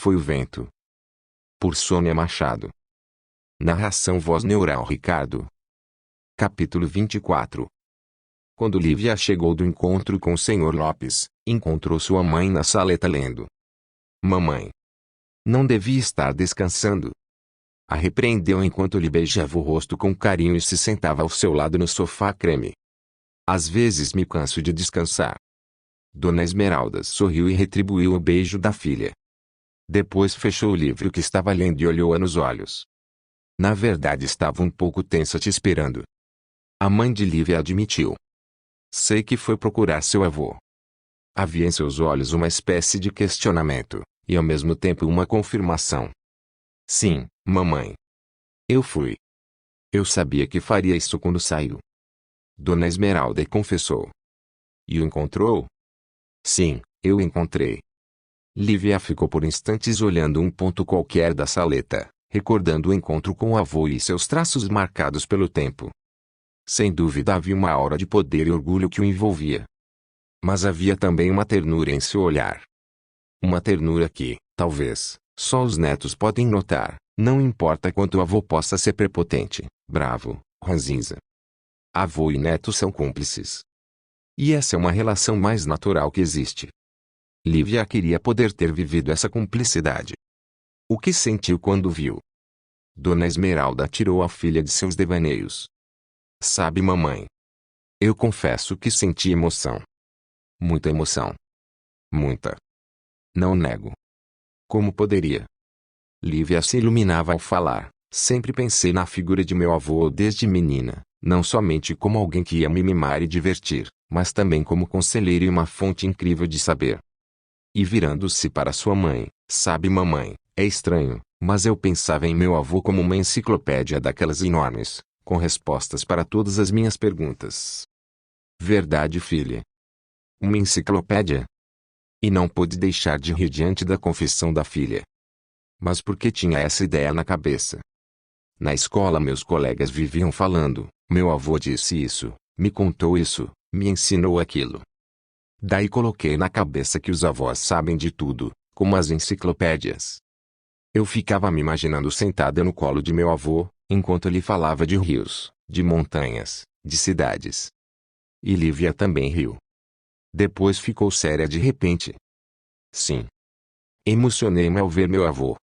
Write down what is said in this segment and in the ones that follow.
foi o vento. Por Sônia Machado. Narração voz neural Ricardo. Capítulo 24. Quando Lívia chegou do encontro com o Sr. Lopes, encontrou sua mãe na saleta lendo. Mamãe. Não devia estar descansando. A repreendeu enquanto lhe beijava o rosto com carinho e se sentava ao seu lado no sofá creme. Às vezes me canso de descansar. Dona Esmeralda sorriu e retribuiu o beijo da filha. Depois fechou o livro que estava lendo e olhou-a nos olhos. Na verdade estava um pouco tensa te esperando. A mãe de Lívia admitiu. Sei que foi procurar seu avô. Havia em seus olhos uma espécie de questionamento, e ao mesmo tempo uma confirmação. Sim, mamãe. Eu fui. Eu sabia que faria isso quando saiu. Dona Esmeralda confessou. E o encontrou? Sim, eu encontrei. Lívia ficou por instantes olhando um ponto qualquer da saleta, recordando o encontro com o avô e seus traços marcados pelo tempo. Sem dúvida havia uma aura de poder e orgulho que o envolvia. Mas havia também uma ternura em seu olhar. Uma ternura que, talvez, só os netos podem notar, não importa quanto o avô possa ser prepotente, bravo, ranzinza. Avô e neto são cúmplices. E essa é uma relação mais natural que existe. Lívia queria poder ter vivido essa cumplicidade. O que sentiu quando viu? Dona Esmeralda tirou a filha de seus devaneios. Sabe, mamãe? Eu confesso que senti emoção. Muita emoção. Muita. Não nego. Como poderia? Lívia se iluminava ao falar. Sempre pensei na figura de meu avô desde menina, não somente como alguém que ia me mimar e divertir, mas também como conselheiro e uma fonte incrível de saber. E virando-se para sua mãe, sabe, mamãe, é estranho, mas eu pensava em meu avô como uma enciclopédia daquelas enormes, com respostas para todas as minhas perguntas. Verdade, filha? Uma enciclopédia? E não pude deixar de rir diante da confissão da filha. Mas por que tinha essa ideia na cabeça? Na escola meus colegas viviam falando, meu avô disse isso, me contou isso, me ensinou aquilo. Daí coloquei na cabeça que os avós sabem de tudo, como as enciclopédias. Eu ficava me imaginando sentada no colo de meu avô, enquanto ele falava de rios, de montanhas, de cidades. E Lívia também riu. Depois ficou séria de repente. Sim. Emocionei-me ao ver meu avô.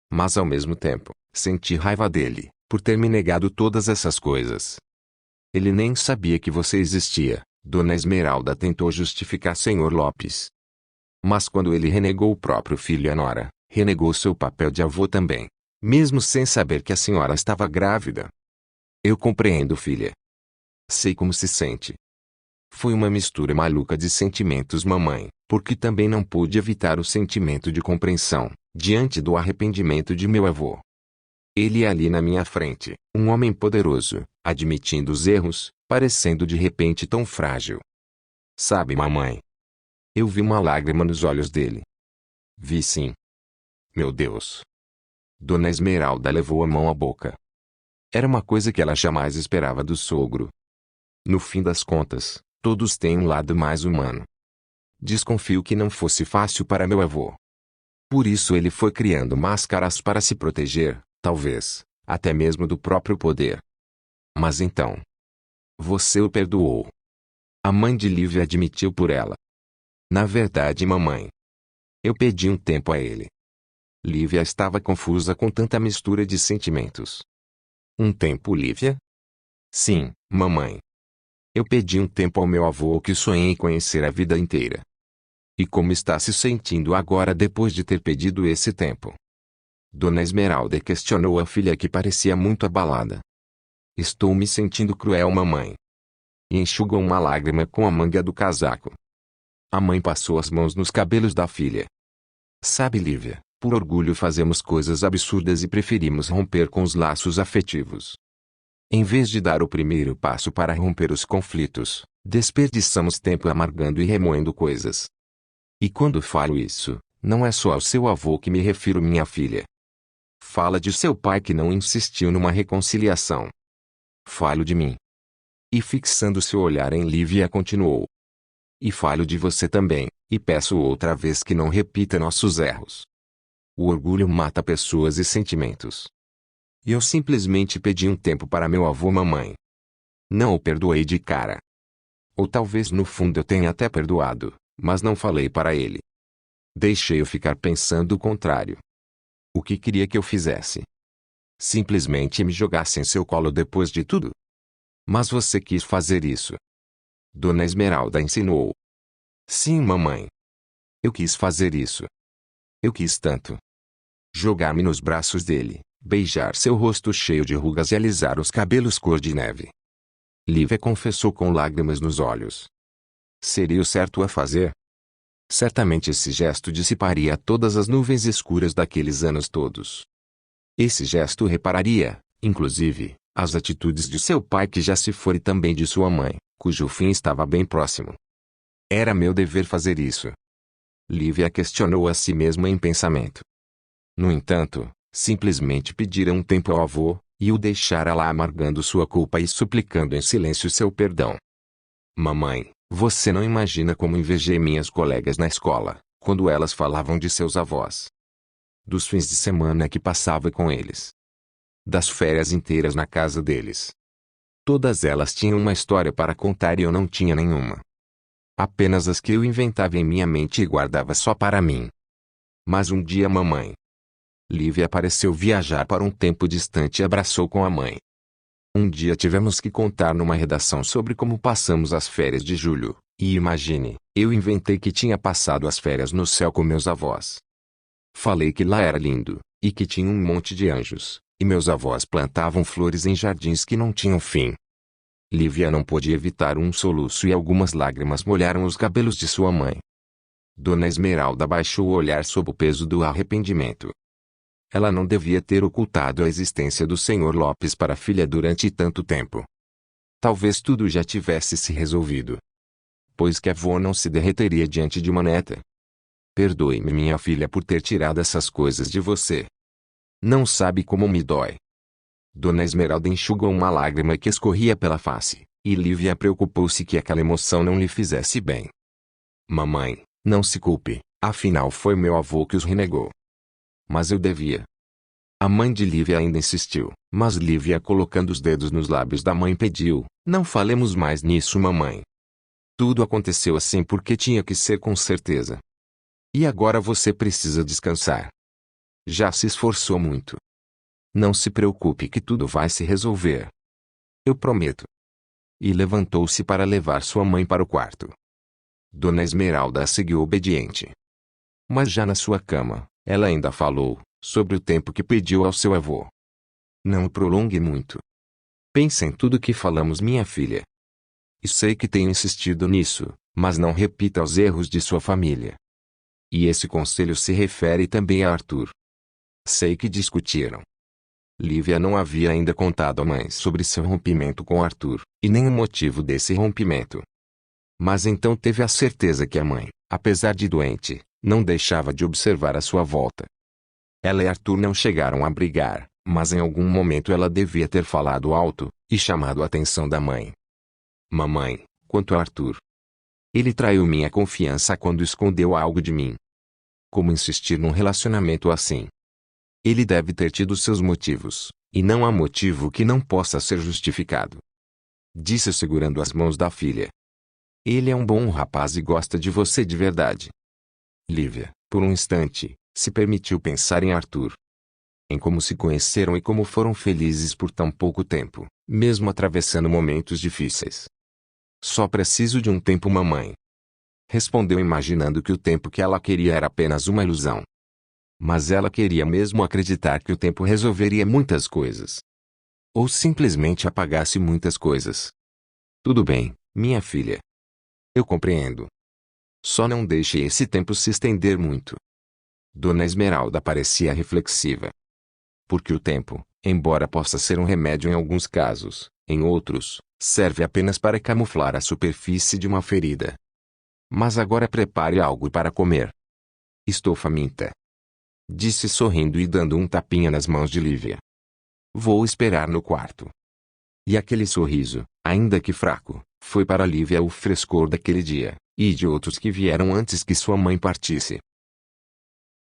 Mas ao mesmo tempo, senti raiva dele, por ter me negado todas essas coisas. Ele nem sabia que você existia, Dona Esmeralda tentou justificar Sr. Lopes. Mas quando ele renegou o próprio filho e a nora, renegou seu papel de avô também, mesmo sem saber que a senhora estava grávida. Eu compreendo, filha. Sei como se sente. Foi uma mistura maluca de sentimentos, mamãe, porque também não pude evitar o sentimento de compreensão, diante do arrependimento de meu avô. Ele ali na minha frente, um homem poderoso, admitindo os erros, parecendo de repente tão frágil. Sabe, mamãe? Eu vi uma lágrima nos olhos dele. Vi sim. Meu Deus. Dona Esmeralda levou a mão à boca. Era uma coisa que ela jamais esperava do sogro. No fim das contas, todos têm um lado mais humano. Desconfio que não fosse fácil para meu avô. Por isso ele foi criando máscaras para se proteger, talvez, até mesmo do próprio poder. Mas então, você o perdoou. A mãe de Lívia admitiu por ela. Na verdade, mamãe, eu pedi um tempo a ele. Lívia estava confusa com tanta mistura de sentimentos. Um tempo, Lívia? Sim, mamãe. Eu pedi um tempo ao meu avô que sonhei conhecer a vida inteira. E como está se sentindo agora depois de ter pedido esse tempo? Dona Esmeralda questionou a filha que parecia muito abalada. Estou me sentindo cruel, mamãe. E enxugou uma lágrima com a manga do casaco. A mãe passou as mãos nos cabelos da filha. Sabe, Lívia, por orgulho fazemos coisas absurdas e preferimos romper com os laços afetivos. Em vez de dar o primeiro passo para romper os conflitos, desperdiçamos tempo amargando e remoendo coisas. E quando falo isso, não é só ao seu avô que me refiro, minha filha. Fala de seu pai que não insistiu numa reconciliação. Falo de mim. E fixando seu olhar em Lívia continuou. E falo de você também, e peço outra vez que não repita nossos erros. O orgulho mata pessoas e sentimentos. E eu simplesmente pedi um tempo para meu avô-mamãe. Não o perdoei de cara. Ou talvez no fundo eu tenha até perdoado, mas não falei para ele. Deixei-o ficar pensando o contrário. O que queria que eu fizesse? Simplesmente me jogasse em seu colo depois de tudo? Mas você quis fazer isso. Dona Esmeralda insinuou. Sim, mamãe. Eu quis fazer isso. Eu quis tanto. Jogar-me nos braços dele, beijar seu rosto cheio de rugas e alisar os cabelos cor de neve. Lívia confessou com lágrimas nos olhos. Seria o certo a fazer? Certamente esse gesto dissiparia todas as nuvens escuras daqueles anos todos. Esse gesto repararia, inclusive, as atitudes de seu pai que já se foi e também de sua mãe, cujo fim estava bem próximo. Era meu dever fazer isso. Lívia questionou a si mesma em pensamento. No entanto, simplesmente pedira um tempo ao avô, e o deixara lá amargando sua culpa e suplicando em silêncio seu perdão. Mamãe, você não imagina como invejei minhas colegas na escola, quando elas falavam de seus avós. Dos fins de semana que passava com eles. Das férias inteiras na casa deles. Todas elas tinham uma história para contar e eu não tinha nenhuma. Apenas as que eu inventava em minha mente e guardava só para mim. Mas um dia mamãe. Lívia pareceu viajar para um tempo distante e abraçou com a mãe. Um dia tivemos que contar numa redação sobre como passamos as férias de julho, e imagine, eu inventei que tinha passado as férias no céu com meus avós. Falei que lá era lindo, e que tinha um monte de anjos, e meus avós plantavam flores em jardins que não tinham fim. Lívia não pôde evitar um soluço e algumas lágrimas molharam os cabelos de sua mãe. Dona Esmeralda baixou o olhar sob o peso do arrependimento. Ela não devia ter ocultado a existência do Sr. Lopes para a filha durante tanto tempo. Talvez tudo já tivesse se resolvido. Pois que avô não se derreteria diante de uma neta. Perdoe-me, minha filha, por ter tirado essas coisas de você. Não sabe como me dói. Dona Esmeralda enxugou uma lágrima que escorria pela face, e Lívia preocupou-se que aquela emoção não lhe fizesse bem. Mamãe, não se culpe, afinal foi meu avô que os renegou. Mas eu devia. A mãe de Lívia ainda insistiu, mas Lívia, colocando os dedos nos lábios da mãe, pediu: não falemos mais nisso, mamãe. Tudo aconteceu assim porque tinha que ser, com certeza. E agora você precisa descansar. Já se esforçou muito. Não se preocupe que tudo vai se resolver. Eu prometo. E levantou-se para levar sua mãe para o quarto. Dona Esmeralda seguiu obediente. Mas já na sua cama, ela ainda falou sobre o tempo que pediu ao seu avô. Não o prolongue muito. Pense em tudo que falamos, minha filha. E sei que tenho insistido nisso, mas não repita os erros de sua família. E esse conselho se refere também a Arthur. Sei que discutiram. Lívia não havia ainda contado à mãe sobre seu rompimento com Arthur, e nem o motivo desse rompimento. Mas então teve a certeza que a mãe, apesar de doente, não deixava de observar à sua volta. Ela e Arthur não chegaram a brigar, mas em algum momento ela devia ter falado alto, e chamado a atenção da mãe. Mamãe, quanto a Arthur. Ele traiu minha confiança quando escondeu algo de mim. Como insistir num relacionamento assim? Ele deve ter tido seus motivos, e não há motivo que não possa ser justificado. Disse segurando as mãos da filha. Ele é um bom rapaz e gosta de você de verdade. Lívia, por um instante, se permitiu pensar em Arthur. Em como se conheceram e como foram felizes por tão pouco tempo, mesmo atravessando momentos difíceis. Só preciso de um tempo, mamãe. Respondeu, imaginando que o tempo que ela queria era apenas uma ilusão. Mas ela queria mesmo acreditar que o tempo resolveria muitas coisas. Ou simplesmente apagasse muitas coisas. Tudo bem, minha filha. Eu compreendo. Só não deixe esse tempo se estender muito. Dona Esmeralda parecia reflexiva. Porque o tempo, embora possa ser um remédio em alguns casos, em outros, serve apenas para camuflar a superfície de uma ferida. Mas agora prepare algo para comer. Estou faminta. Disse sorrindo e dando um tapinha nas mãos de Lívia. Vou esperar no quarto. E aquele sorriso, ainda que fraco, foi para Lívia o frescor daquele dia, e de outros que vieram antes que sua mãe partisse.